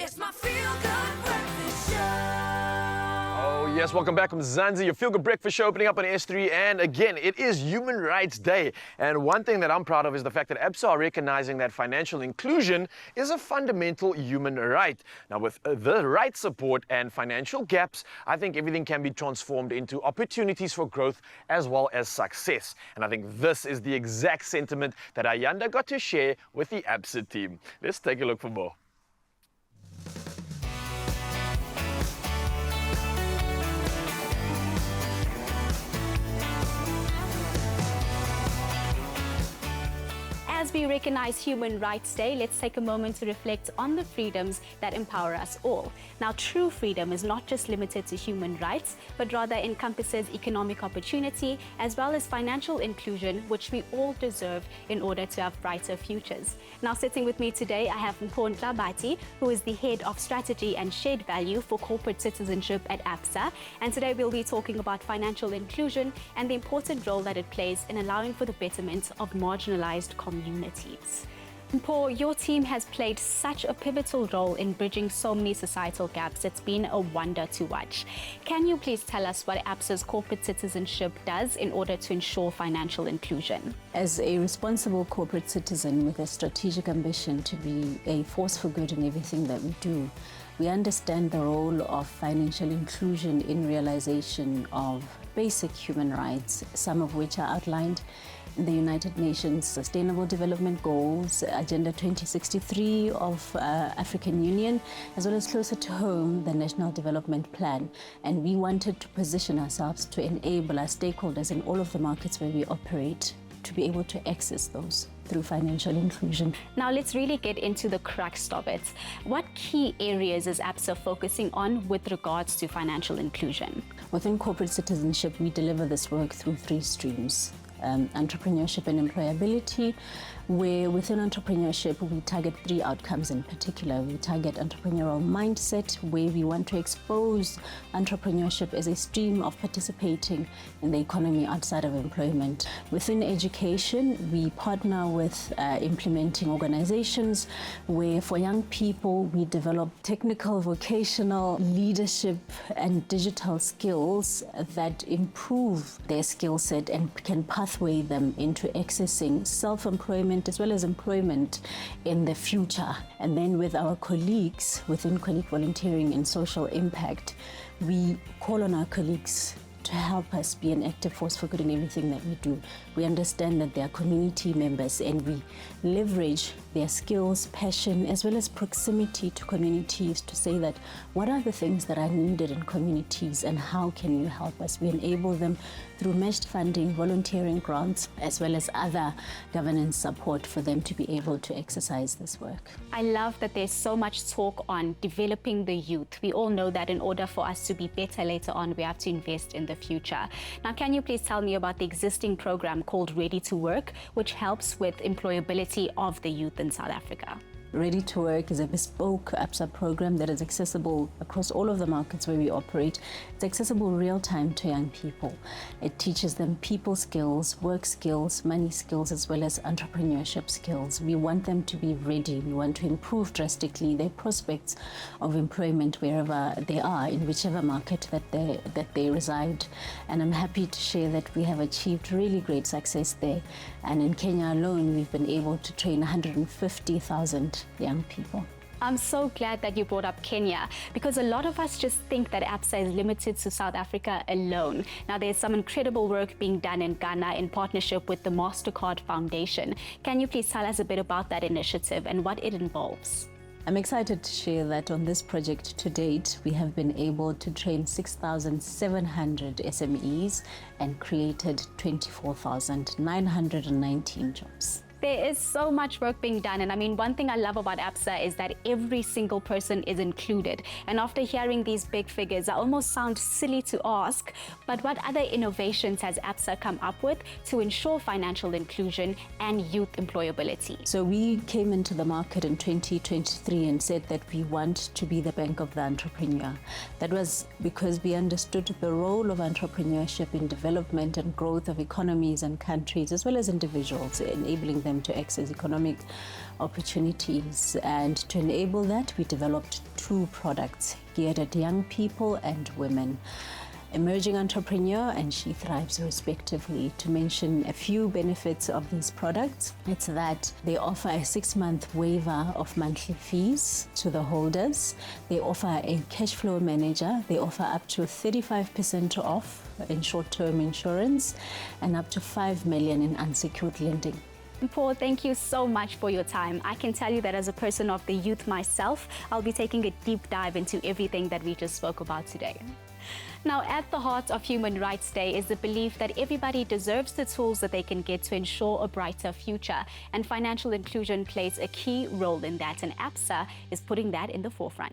It's my feel-good breakfast show. Oh yes, welcome back from Zanzi, your Feel Good Breakfast show opening up on S3. And again, it is Human Rights Day. And one thing that I'm proud of is the fact that Absa are recognizing that financial inclusion is a fundamental human right. Now with the right support and financial gaps, I think everything can be transformed into opportunities for growth as well as success. And I think this is the exact sentiment that Ayanda got to share with the Absa team. Let's take a look for more. As we recognize Human Rights Day, let's take a moment to reflect on the freedoms that empower us all. Now, true freedom is not just limited to human rights, but rather encompasses economic opportunity as well as financial inclusion, which we all deserve in order to have brighter futures. Now, sitting with me today, I have Mpho Nhlabati, who is the Head of Strategy and Shared Value for Corporate Citizenship at Absa. And today we'll be talking about financial inclusion and the important role that it plays in allowing for the betterment of marginalized communities. Mpho, your team has played such a pivotal role in bridging so many societal gaps. It's been a wonder to watch. Can you please tell us what Absa's corporate citizenship does in order to ensure financial inclusion? As a responsible corporate citizen with a strategic ambition to be a force for good in everything that we do, we understand the role of financial inclusion in realization of basic human rights, some of which are outlined in the United Nations Sustainable Development Goals, Agenda 2063 of African Union, as well as closer to home, the National Development Plan. And we wanted to position ourselves to enable our stakeholders in all of the markets where we operate to be able to access those through financial inclusion. Now let's really get into the crux of it. What key areas is Absa focusing on with regards to financial inclusion? Within corporate citizenship, we deliver this work through three streams. Entrepreneurship and employability, where within entrepreneurship we target three outcomes in particular. We target entrepreneurial mindset, where we want to expose entrepreneurship as a stream of participating in the economy outside of employment. Within education, we partner with implementing organizations where for young people we develop technical, vocational, leadership and digital skills that improve their skill set and can pathway them into accessing self-employment as well as employment in the future. And then with our colleagues within colleague volunteering and social impact, we call on our colleagues to help us be an active force for good in everything that we do. We understand that they are community members and we leverage their skills, passion, as well as proximity to communities to say that what are the things that are needed in communities and how can you help us? We enable them through matched funding, volunteering grants, as well as other governance support for them to be able to exercise this work. I love that there's so much talk on developing the youth. We all know that in order for us to be better later on, we have to invest in the future. Now, can you please tell me about the existing program called Ready to Work, which helps with employability of the youth in South Africa? Ready to Work is a bespoke Absa program that is accessible across all of the markets where we operate. It's accessible real time to young people. It teaches them people skills, work skills, money skills, as well as entrepreneurship skills. We want them to be ready. We want to improve drastically their prospects of employment wherever they are, in whichever market that they reside. And I'm happy to share that we have achieved really great success there. And in Kenya alone, we've been able to train 150,000 young people. I'm so glad that you brought up Kenya, because a lot of us just think that Absa is limited to South Africa alone. Now, there's some incredible work being done in Ghana in partnership with the MasterCard Foundation. Can you please tell us a bit about that initiative and what it involves? I'm excited to share that on this project to date, we have been able to train 6,700 SMEs and created 24,919 jobs. There is so much work being done, and I mean, one thing I love about Absa is that every single person is included. And after hearing these big figures, I almost sound silly to ask, but what other innovations has Absa come up with to ensure financial inclusion and youth employability? So we came into the market in 2023 and said that we want to be the bank of the entrepreneur. That was because we understood the role of entrepreneurship in development and growth of economies and countries, as well as individuals, enabling them them to access economic opportunities. And to enable that, we developed 2 products geared at young people and women. Emerging entrepreneur and She Thrives, respectively. To mention a few benefits of these products, it's that they offer a 6-month waiver of monthly fees to the holders. They offer a cash flow manager. They offer up to 35% off in short-term insurance and up to 5 million in unsecured lending. Paul, thank you so much for your time. I can tell you that as a person of the youth myself, I'll be taking a deep dive into everything that we just spoke about today. Now, at the heart of Human Rights Day is the belief that everybody deserves the tools that they can get to ensure a brighter future. And financial inclusion plays a key role in that, and Absa is putting that in the forefront.